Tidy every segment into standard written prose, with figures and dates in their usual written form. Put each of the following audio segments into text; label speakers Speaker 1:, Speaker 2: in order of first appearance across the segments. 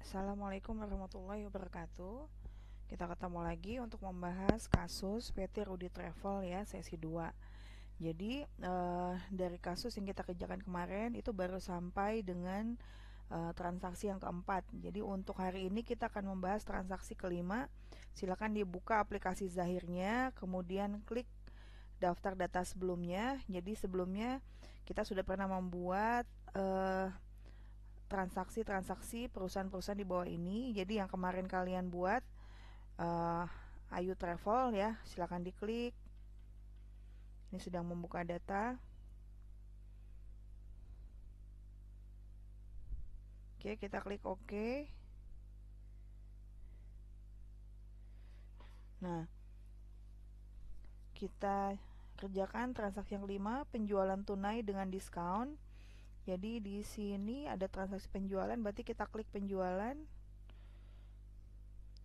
Speaker 1: Assalamualaikum warahmatullahi wabarakatuh. Kita ketemu lagi untuk membahas kasus PT Rudi Travel ya, sesi 2. Jadi dari kasus yang kita kerjakan kemarin itu baru sampai dengan transaksi yang keempat. Jadi untuk hari ini kita akan membahas transaksi kelima. Silakan dibuka aplikasi Zahirnya, kemudian klik daftar data sebelumnya. Jadi sebelumnya kita sudah pernah membuat transaksi-transaksi perusahaan-perusahaan di bawah ini. Jadi yang kemarin kalian buat Ayu Travel ya, silakan diklik. Ini sedang membuka data. Oke, kita klik OK. Nah, kita kerjakan transaksi yang 5, penjualan tunai dengan diskon. Jadi di sini ada transaksi penjualan, berarti kita klik penjualan.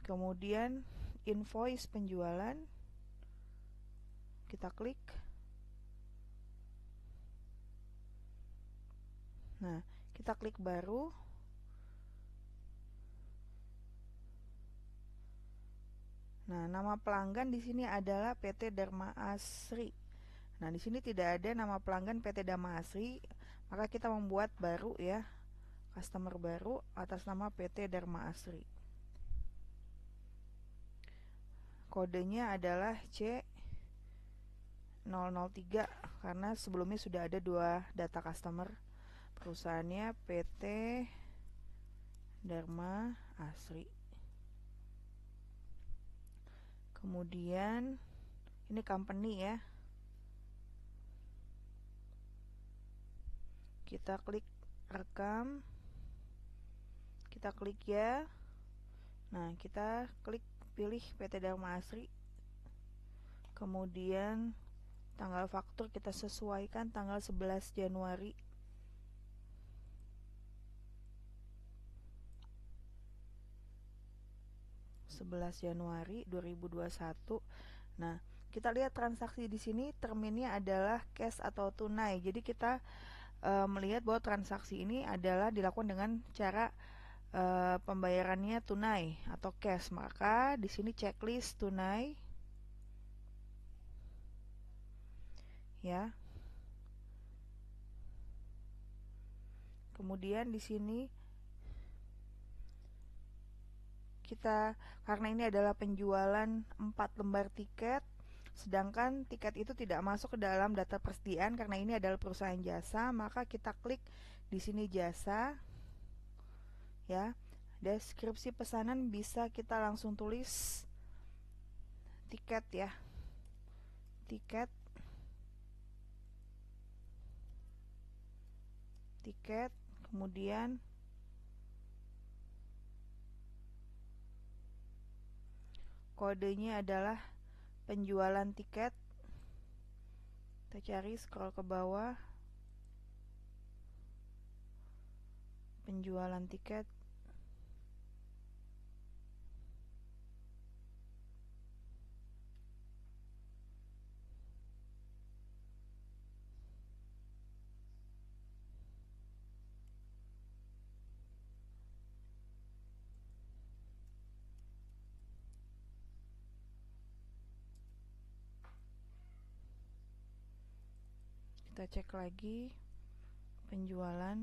Speaker 1: Kemudian invoice penjualan. Kita klik. Nah, kita klik baru. Nah, nama pelanggan di sini adalah PT Dharma Asri. Nah, di sini tidak ada nama pelanggan PT Dharma Asri, maka kita membuat baru ya, customer baru atas nama PT Dharma Asri. Kodenya adalah C003 karena sebelumnya sudah ada 2 data customer. Perusahaannya PT Dharma Asri. Kemudian ini company ya. Kita klik rekam. Kita klik ya. Nah, kita klik pilih PT Dharma Asri. Kemudian tanggal faktur kita sesuaikan tanggal 11 Januari. Januari 2021. Nah, kita lihat transaksi di sini terminnya adalah cash atau tunai. Jadi kita melihat bahwa transaksi ini adalah dilakukan dengan cara pembayarannya tunai atau cash. Maka di sini checklist tunai ya. Kemudian di sini kita, karena ini adalah penjualan 4 lembar tiket, sedangkan tiket itu tidak masuk ke dalam data persediaan karena ini adalah perusahaan jasa, maka kita klik di sini jasa ya. Deskripsi pesanan bisa kita langsung tulis tiket ya. Tiket kemudian kodenya adalah penjualan tiket. Kita cari, scroll ke bawah, penjualan tiket. Kita cek lagi penjualan.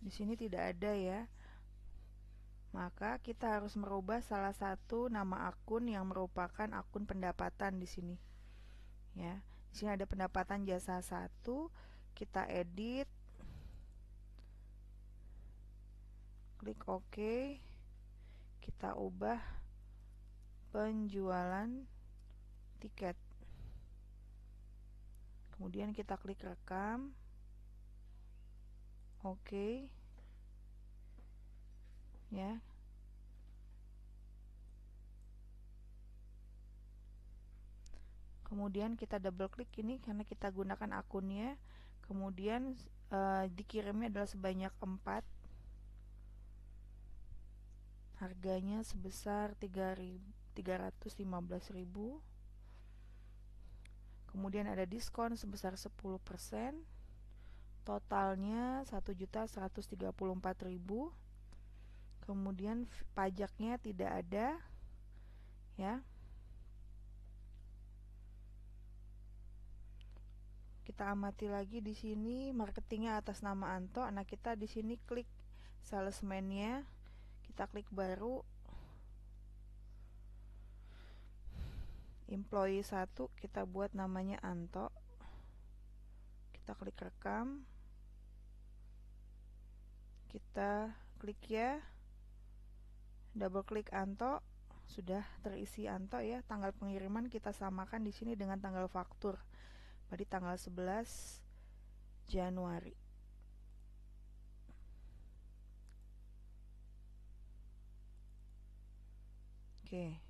Speaker 1: Di sini tidak ada ya. Maka kita harus merubah salah satu nama akun yang merupakan akun pendapatan di sini. Ya, di sini ada pendapatan jasa 1, kita edit. Klik OK. Kita ubah penjualan tiket. Kemudian kita klik rekam. OK. Ya. Kemudian kita double klik ini karena kita gunakan akunnya. Kemudian dikirimnya adalah sebanyak 4 harganya sebesar 315.000. Kemudian ada diskon sebesar 10%, totalnya 1.134.000. Kemudian pajaknya tidak ada, ya. Kita amati lagi di sini marketingnya atas nama Anto. Nah, kita di sini klik salesman-nya, kita klik baru, employee 1 kita buat namanya Anto. Kita klik rekam, kita klik ya, double klik Anto, sudah terisi Anto ya. Tanggal pengiriman kita samakan di sini dengan tanggal faktur. Berarti tanggal 11 Januari. Oke.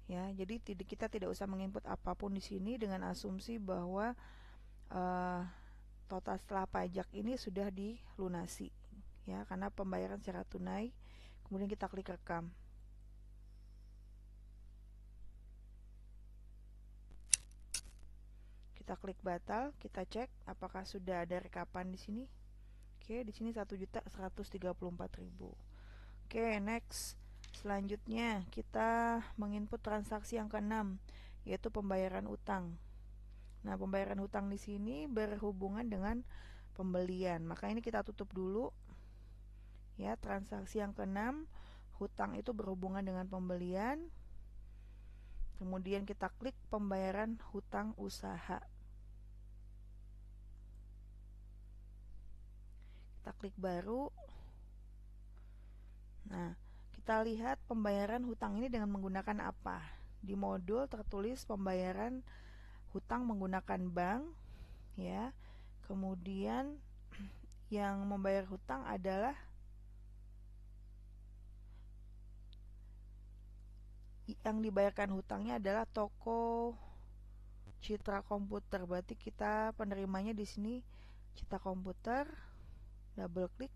Speaker 1: Ya, jadi kita tidak usah menginput apapun di sini dengan asumsi bahwa total setelah pajak ini sudah dilunasi, ya, karena pembayaran secara tunai. Kemudian kita klik rekam. Kita klik batal, kita cek apakah sudah ada rekapan di sini. Oke, di sini 1.134.000. Oke, next. Selanjutnya kita menginput transaksi yang ke-6, yaitu pembayaran utang. Nah, pembayaran hutang di sini berhubungan dengan pembelian. Maka ini kita tutup dulu. Ya, transaksi yang ke-6, hutang itu berhubungan dengan pembelian. Kemudian kita klik pembayaran hutang usaha. Kita klik baru. Nah, kita lihat pembayaran hutang ini dengan menggunakan apa. Di modul tertulis pembayaran hutang menggunakan bank, ya. Kemudian yang membayar hutang adalah yang dibayarkan hutangnya adalah toko Citra Komputer. Berarti kita penerimanya di sini Citra Komputer. Double klik.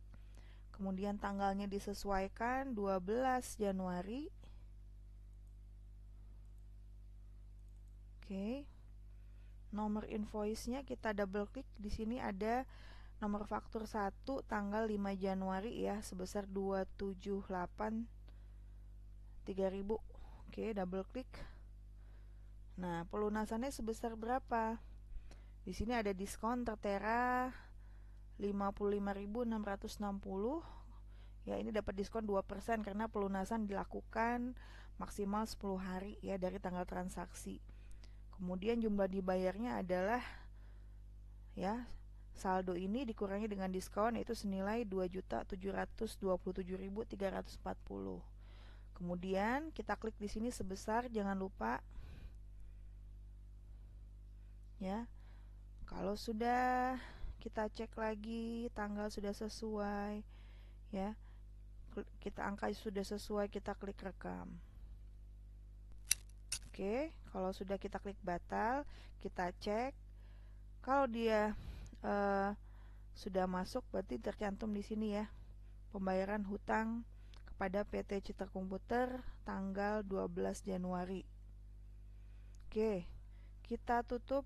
Speaker 1: Kemudian tanggalnya disesuaikan 12 Januari. Oke. Nomor invoice-nya kita double klik. Di sini ada nomor faktur 1 tanggal 5 Januari ya, sebesar 278.3.000. Oke, double klik. Nah, pelunasannya sebesar berapa? Di sini ada diskon tertera 55.660. Ya, ini dapat diskon 2% karena pelunasan dilakukan maksimal 10 hari ya dari tanggal transaksi. Kemudian jumlah dibayarnya adalah, ya, saldo ini dikurangi dengan diskon, yaitu senilai 2.727.340. Kemudian kita klik di sini sebesar, jangan lupa ya. Kalau sudah kita cek lagi tanggal sudah sesuai, ya, kita angka sudah sesuai, kita klik rekam. Oke, kalau sudah kita klik batal, kita cek. Kalau dia sudah masuk, berarti tercantum di sini ya, pembayaran hutang kepada PT Citra Komputer tanggal 12 Januari. Oke, kita tutup.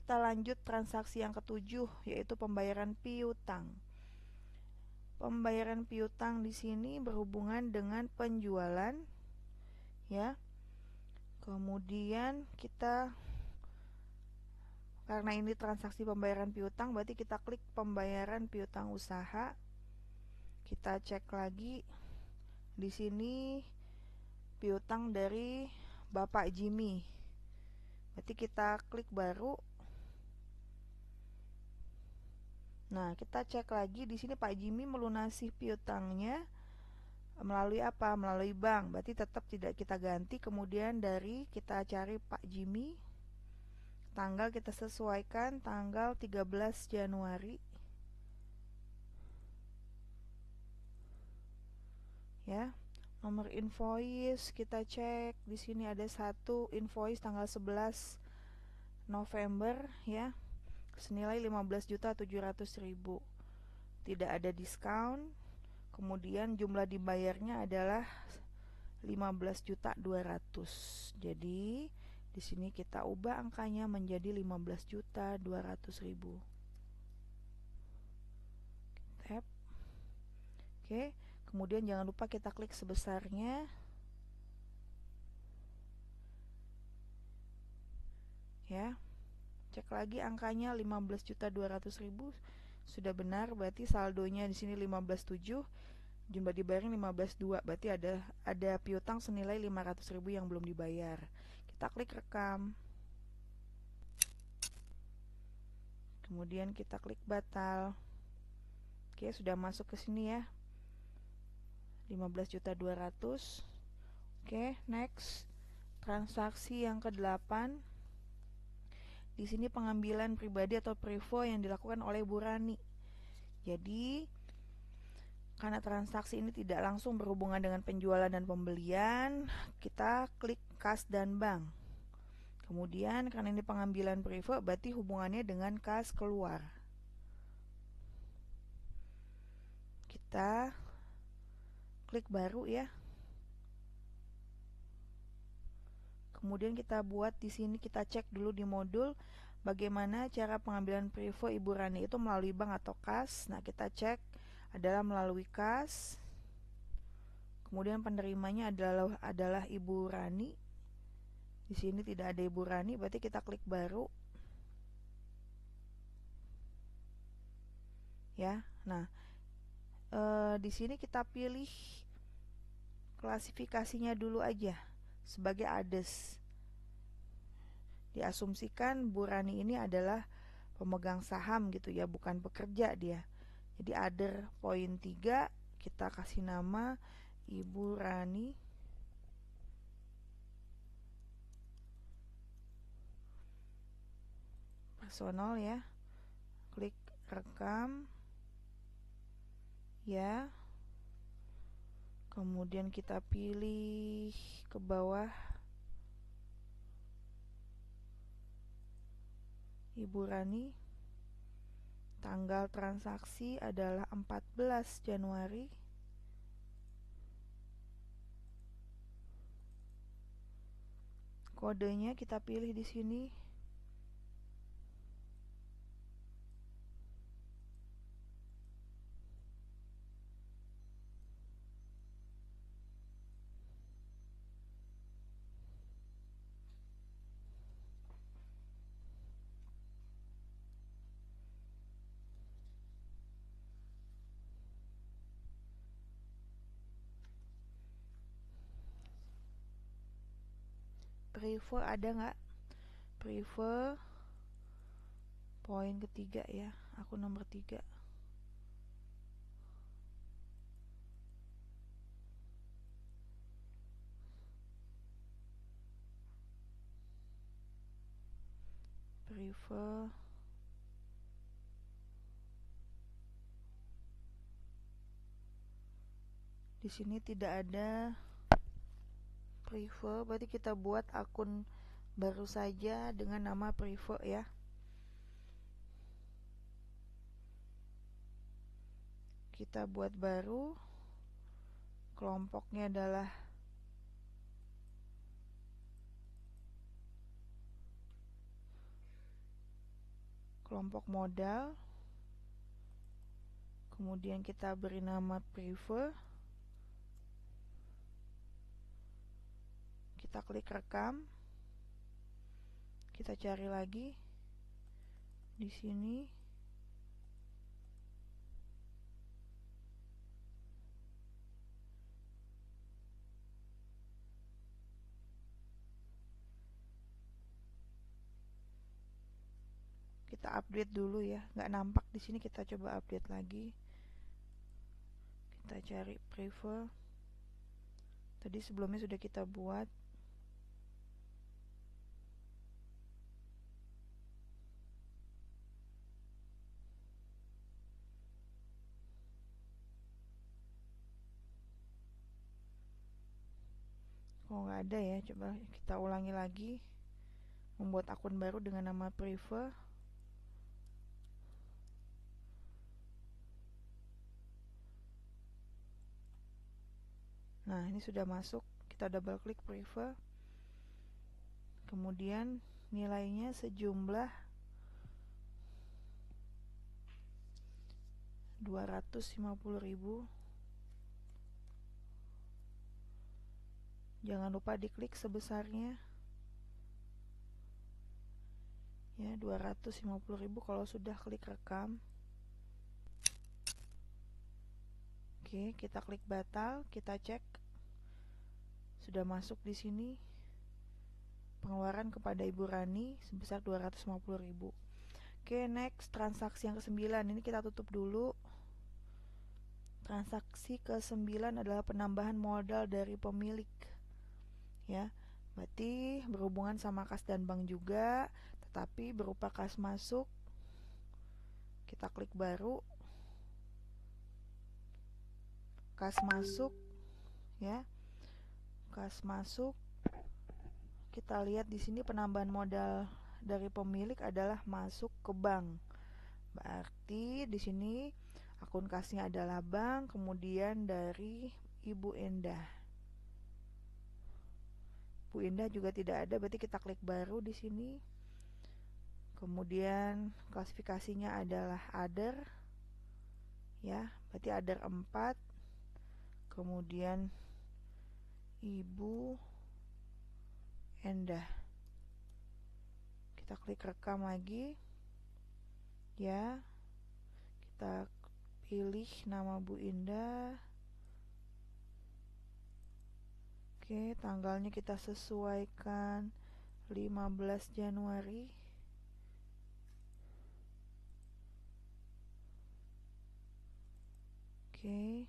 Speaker 1: Kita lanjut transaksi yang ke-7, yaitu pembayaran piutang. Pembayaran piutang di sini berhubungan dengan penjualan, ya. Kemudian kita, karena ini transaksi pembayaran piutang, berarti kita klik pembayaran piutang usaha. Kita cek lagi di sini piutang dari Bapak Jimmy. Berarti kita klik baru. Nah, kita cek lagi di sini Pak Jimmy melunasi piutangnya melalui apa? Melalui bank. Berarti tetap tidak kita ganti. Kemudian dari kita cari Pak Jimmy, tanggal kita sesuaikan tanggal 13 Januari. Ya. Nomor invoice kita cek. Di sini ada satu invoice tanggal 11 November ya. senilai 15.700.000. Tidak ada diskon. Kemudian jumlah dibayarnya adalah 15.200.000. Jadi di sini kita ubah angkanya menjadi 15.200.000. Tap. Oke, kemudian jangan lupa kita klik sebesarnya. Ya. Cek lagi angkanya 15.200.000 sudah benar, berarti saldonya di sini 15.700, jumlah dibayarnya 15.200, berarti ada piutang senilai 500.000 yang belum dibayar. Kita klik rekam. Kemudian kita klik batal. Oke, sudah masuk ke sini ya. 15.200.000. Oke, next. Transaksi yang ke-8. Di sini pengambilan pribadi atau privo yang dilakukan oleh Bu Rani. Jadi, karena transaksi ini tidak langsung berhubungan dengan penjualan dan pembelian, kita klik kas dan bank. Kemudian, karena ini pengambilan privo, berarti hubungannya dengan kas keluar. Kita klik baru ya. Kemudian kita buat di sini, kita cek dulu di modul bagaimana cara pengambilan privo Ibu Rani itu melalui bank atau kas. Nah, kita cek adalah melalui kas. Kemudian penerimanya adalah Ibu Rani. Di sini tidak ada Ibu Rani, berarti kita klik baru. Ya. Nah, di sini kita pilih klasifikasinya dulu aja sebagai ADES. Diasumsikan Bu Rani ini adalah pemegang saham gitu ya, bukan pekerja dia. Jadi other poin 3 kita kasih nama Ibu Rani personal ya. Klik rekam ya. Kemudian kita pilih ke bawah Ibu Rani. Tanggal transaksi adalah 14 Januari. Kodenya kita pilih di sini. Privo ada nggak? Privo poin ketiga ya, aku nomor 3. Privo di sini tidak ada Privo, berarti kita buat akun baru saja dengan nama Privo ya. Kita buat baru. Kelompoknya adalah kelompok modal. Kemudian kita beri nama Privo. Kita klik rekam. Kita cari lagi di sini. Kita update dulu ya, nggak nampak di sini, kita coba update lagi. Kita cari Privo. Tadi sebelumnya sudah kita buat. Oh, nggak ada ya, coba kita ulangi lagi. Membuat akun baru dengan nama Privo. Nah, ini sudah masuk. Kita double klik preview. Kemudian nilainya sejumlah 250.000. Jangan lupa diklik sebesarnya. Ya, 250.000 kalau sudah klik rekam. Oke, kita klik batal, kita cek. Sudah masuk di sini. Pengeluaran kepada Ibu Rani sebesar 250.000. Oke, next transaksi yang ke-9. Ini kita tutup dulu. Transaksi ke-9 adalah penambahan modal dari pemilik. Ya, berarti berhubungan sama kas dan bank juga, tetapi berupa kas masuk. Kita klik baru. Kas masuk, ya. Kas masuk. Kita lihat di sini penambahan modal dari pemilik adalah masuk ke bank. Berarti di sini akun kasnya adalah bank, kemudian dari Ibu Endah. Bu Indah juga tidak ada, berarti kita klik baru di sini. Kemudian klasifikasinya adalah other. Ya, berarti other 4. Kemudian Ibu Endah. Kita klik rekam lagi. Ya. Kita pilih nama Bu Indah. Oke, tanggalnya kita sesuaikan 15 Januari. Oke.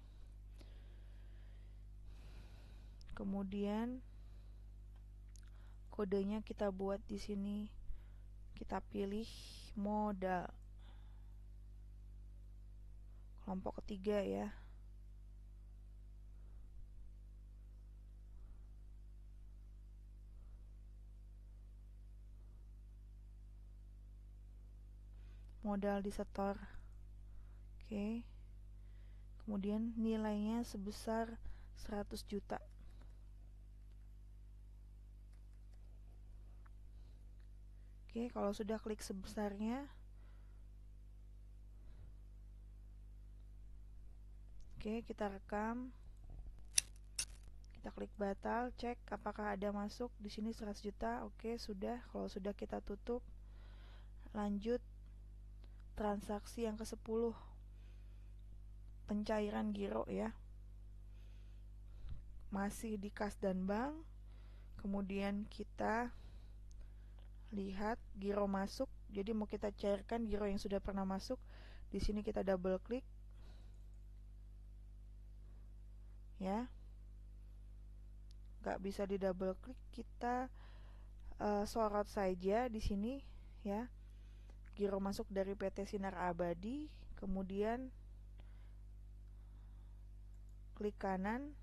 Speaker 1: Kemudian kodenya kita buat di sini. Kita pilih modal. Kelompok ketiga ya. Modal disetor. Oke. Kemudian nilainya sebesar 100 juta. Oke, kalau sudah klik sebesarnya. Oke, kita rekam. Kita klik batal, cek apakah ada masuk di sini 100 juta. Oke, sudah. Kalau sudah kita tutup. Lanjut transaksi yang ke-10. Pencairan giro ya. Masih di kas dan bank. Kemudian kita lihat giro masuk. Jadi mau kita cairkan giro yang sudah pernah masuk. Di sini kita double klik. Ya. Nggak bisa di double klik, kita sorot saja di sini ya. Giro masuk dari PT Sinar Abadi, kemudian klik kanan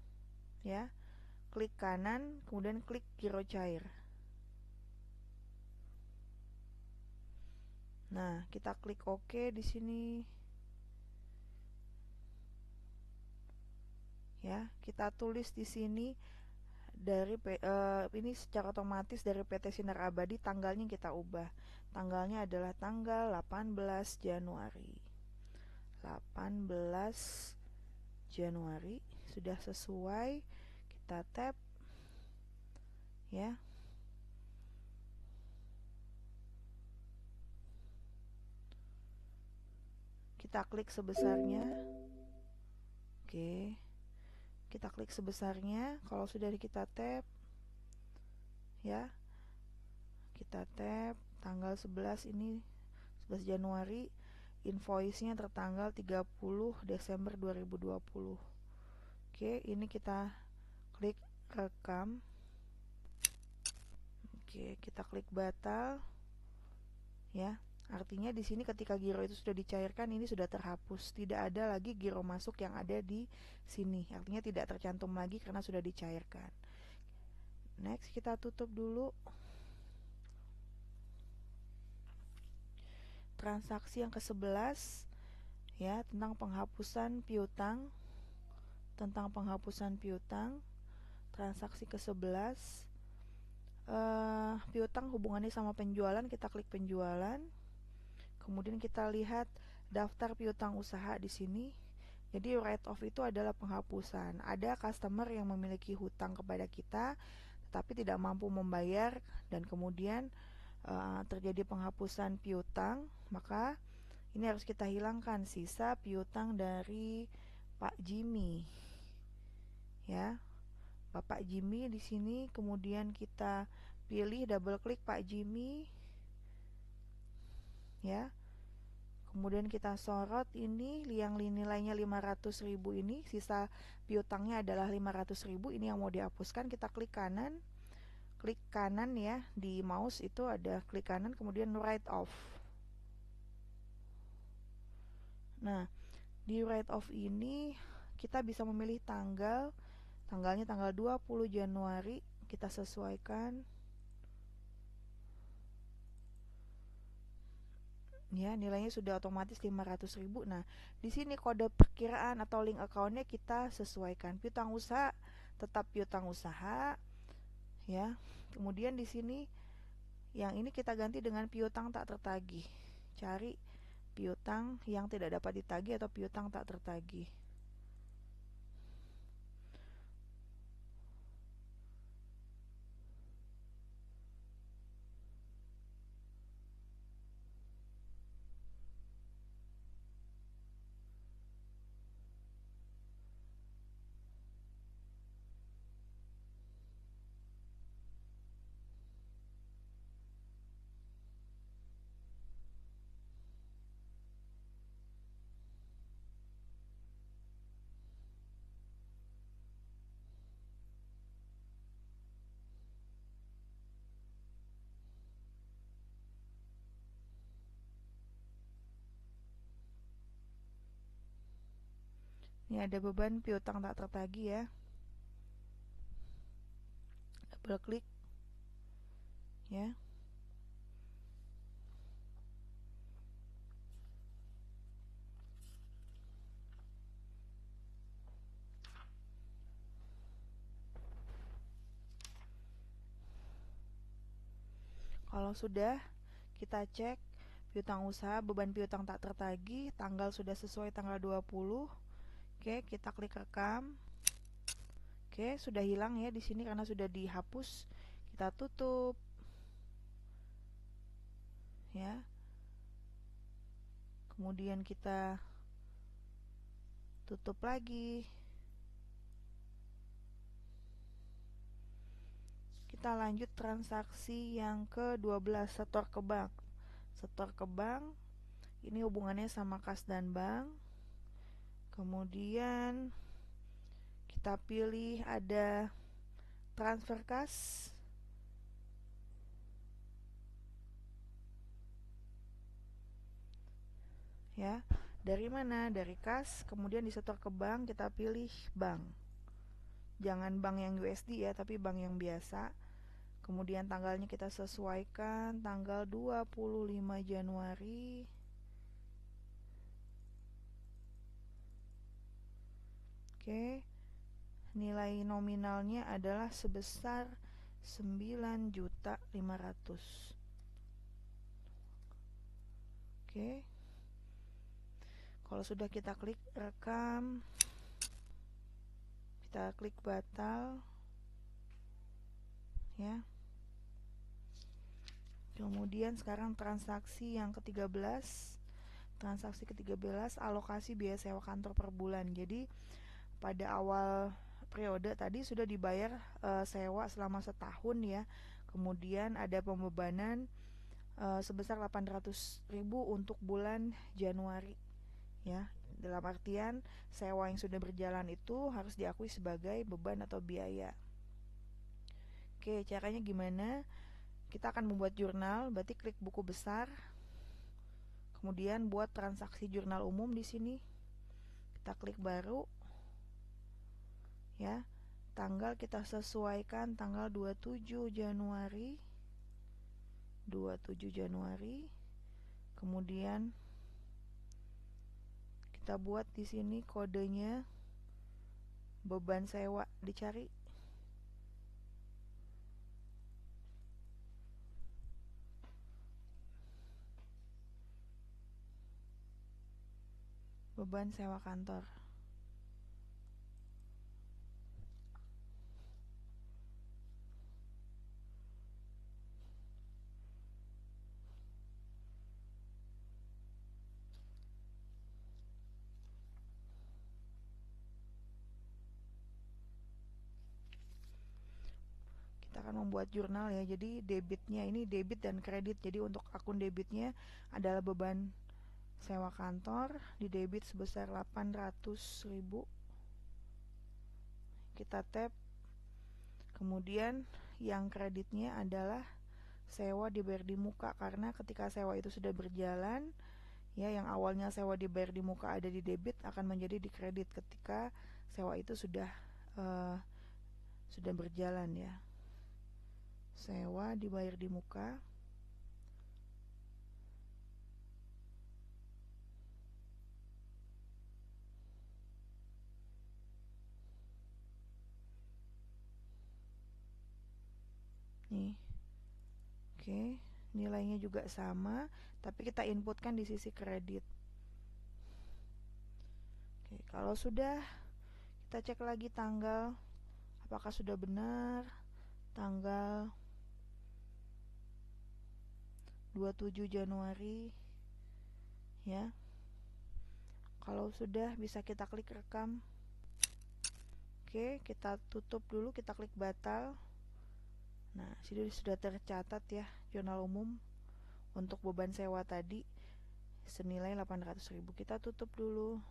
Speaker 1: ya. Klik kanan, kemudian klik giro cair. Nah, kita klik OK di sini. Ya, kita tulis di sini dari ini secara otomatis dari PT Sinar Abadi, tanggalnya kita ubah. Tanggalnya adalah tanggal 18 Januari. 18 Januari sudah sesuai. Kita tap ya. Kita klik sebesarnya. Oke. Kita klik sebesarnya. Kalau sudah kita tap ya. Kita tap tanggal 11 ini 11 Januari. Invoice-nya tertanggal 30 Desember 2020. Oke, ini kita klik rekam. Oke, kita klik batal. Ya, artinya di sini ketika giro itu sudah dicairkan, ini sudah terhapus. Tidak ada lagi giro masuk yang ada di sini. Artinya tidak tercantum lagi karena sudah dicairkan. Next, kita tutup dulu. Transaksi yang ke-11 ya, tentang penghapusan piutang. transaksi ke-11, piutang hubungannya sama penjualan, kita klik penjualan. Kemudian kita lihat daftar piutang usaha di sini. Jadi write off itu adalah penghapusan. Ada customer yang memiliki hutang kepada kita tetapi tidak mampu membayar dan kemudian terjadi penghapusan piutang, maka ini harus kita hilangkan sisa piutang dari Pak Jimmy. Ya. Bapak Jimmy di sini, kemudian kita pilih double klik Pak Jimmy. Ya. Kemudian kita sorot ini yang nilainya 500.000 ini, sisa piutangnya adalah 500.000, ini yang mau dihapuskan. Kita klik kanan ya, di mouse itu ada klik kanan kemudian write off. Nah, di write off ini kita bisa memilih tanggalnya tanggal 20 Januari, kita sesuaikan. Ya, nilainya sudah otomatis 500.000. Nah, di sini kode perkiraan atau link accountnya kita sesuaikan. Piutang usaha tetap piutang usaha. Ya. Kemudian di sini yang ini kita ganti dengan piutang tak tertagih. Cari piutang yang tidak dapat ditagih atau piutang tak tertagih. Ini ada beban piutang tak tertagih ya. Double klik ya. Kalau sudah, kita cek piutang usaha, beban piutang tak tertagih, tanggal sudah sesuai tanggal 20. Oke, kita klik rekam. Oke, sudah hilang ya di sini karena sudah dihapus. Kita tutup. Ya. Kemudian kita tutup lagi. Kita lanjut transaksi yang ke-12, setor ke bank. Setor ke bank, ini hubungannya sama kas dan bank. Kemudian kita pilih ada transfer kas. Ya, dari mana? Dari kas, kemudian disetor ke bank, kita pilih bank. Jangan bank yang USD ya, tapi bank yang biasa. Kemudian tanggalnya kita sesuaikan, tanggal 25 Januari. Oke. Nilai nominalnya adalah sebesar 9.500.000. Oke. Kalau sudah kita klik rekam, kita klik batal. Ya. Kemudian sekarang transaksi yang ke-13. Transaksi ke-13 alokasi biaya sewa kantor per bulan. Jadi pada awal periode tadi sudah dibayar sewa selama setahun ya. Kemudian ada pembebanan sebesar 800.000 untuk bulan Januari ya. Dalam artian sewa yang sudah berjalan itu harus diakui sebagai beban atau biaya. Oke, caranya gimana? Kita akan membuat jurnal, berarti klik buku besar. Kemudian buat transaksi jurnal umum di sini. Kita klik baru. Ya. Tanggal kita sesuaikan tanggal 27 Januari. 27 Januari. Kemudian kita buat di sini kodenya beban sewa, dicari. beban sewa kantor. Kita akan membuat jurnal ya. Jadi debitnya ini debit dan kredit. Jadi untuk akun debitnya adalah beban sewa kantor, di debit sebesar 800.000. Kita tap. Kemudian yang kreditnya adalah sewa dibayar di muka, karena ketika sewa itu sudah berjalan ya, yang awalnya sewa dibayar di muka ada di debit akan menjadi di kredit ketika sewa itu sudah berjalan ya. Sewa dibayar di muka. Nih. Oke, nilainya juga sama, tapi kita inputkan di sisi kredit. Oke, kalau sudah, kita cek lagi tanggal, apakah sudah benar, tanggal 27 Januari ya. Kalau sudah, bisa kita klik rekam. Oke, kita tutup dulu, kita klik batal. Nah, sini sudah tercatat ya, jurnal umum untuk beban sewa tadi senilai 800.000. Kita tutup dulu.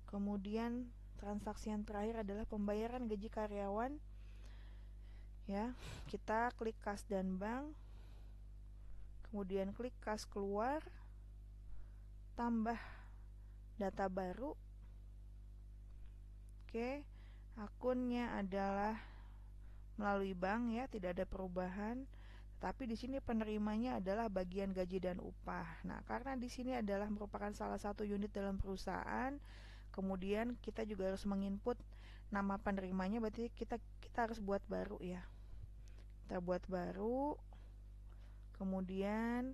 Speaker 1: Kemudian transaksi yang terakhir adalah pembayaran gaji karyawan ya. Kita klik kas dan bank, kemudian klik kas keluar, tambah data baru. Oke, akunnya adalah melalui bank ya, tidak ada perubahan. Tapi di sini penerimanya adalah bagian gaji dan upah. Nah, karena di sini adalah merupakan salah satu unit dalam perusahaan, kemudian kita juga harus menginput nama penerimanya, berarti kita harus buat baru ya. Kita buat baru. Kemudian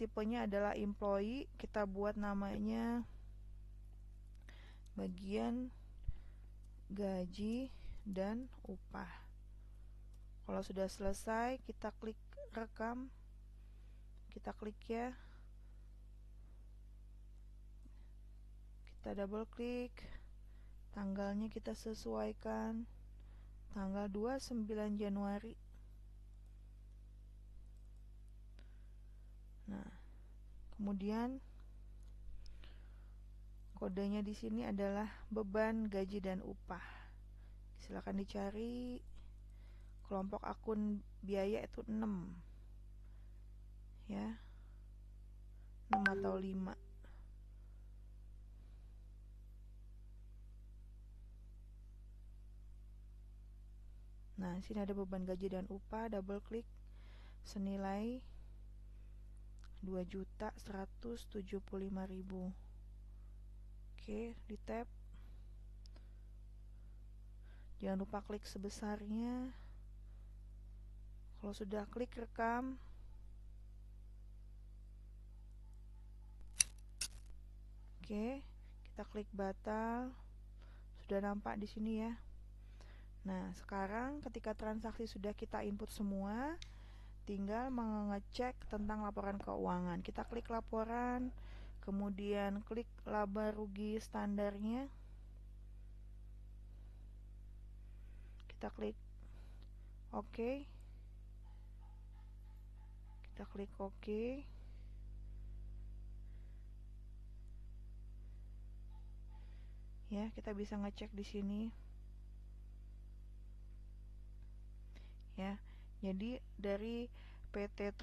Speaker 1: tipenya adalah employee, kita buat namanya bagian gaji dan upah. Kalau sudah selesai, kita klik rekam, kita klik ya, kita double klik, tanggalnya kita sesuaikan tanggal 29 Januari. Nah, kemudian kodenya di sini adalah beban gaji dan upah. Silakan dicari. Kelompok akun biaya itu 6 ya, 6 atau 5. Nah, di sini ada beban gaji dan upah, double klik, senilai 2.175.000. Oke, di tab. Jangan lupa klik sebesarnya. Kalau sudah, klik rekam. Oke, kita klik batal. Sudah nampak di sini ya. Nah, sekarang ketika transaksi sudah kita input semua, tinggal mengecek tentang laporan keuangan. Kita klik laporan, kemudian klik laba rugi standarnya. Kita klik OK. Kita klik OK. Ya, kita bisa ngecek di sini. Ya. Jadi dari PT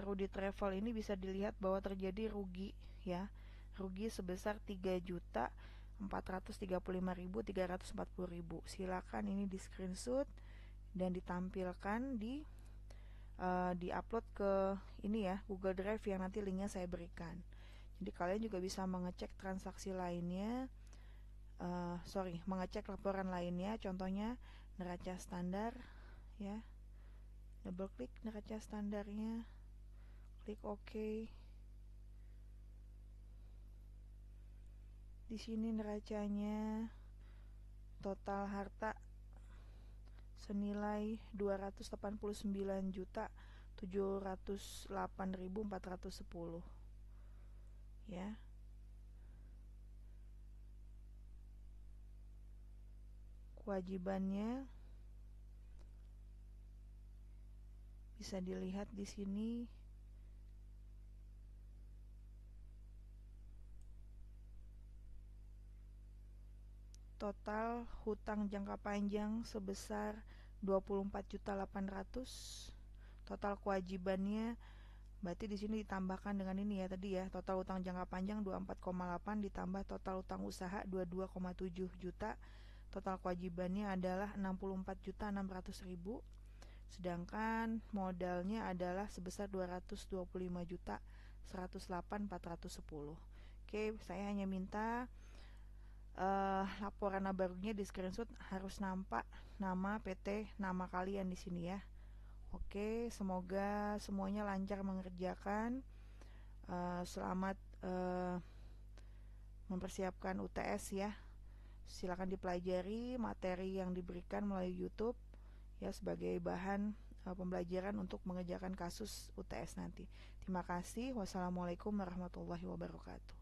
Speaker 1: Rudy Travel ini bisa dilihat bahwa terjadi rugi ya. Rugi sebesar 3.435.340.000. Silakan ini di screenshot dan ditampilkan di upload ke ini ya, Google Drive yang nanti linknya saya berikan. Jadi kalian juga bisa mengecek transaksi lainnya, mengecek laporan lainnya, contohnya neraca standar ya. Double klik neraca standarnya, klik OK. Di sini neracanya total harta senilai 289.708.410 ya. Kewajibannya bisa dilihat di sini. Total hutang jangka panjang sebesar 24.800.000. Total kewajibannya berarti di sini ditambahkan dengan ini ya tadi ya. Total hutang jangka panjang 24,8 ditambah total hutang usaha 22,7 juta. Total kewajibannya adalah 64.600.000. Sedangkan modalnya adalah sebesar 225.108.410. Oke, saya hanya minta laporan barunya di screenshot harus nampak nama PT, nama kalian di sini ya. Oke, semoga semuanya lancar mengerjakan. Selamat mempersiapkan UTS ya. Silakan dipelajari materi yang diberikan melalui YouTube ya sebagai bahan pembelajaran untuk mengerjakan kasus UTS nanti. Terima kasih. Wassalamualaikum warahmatullahi wabarakatuh.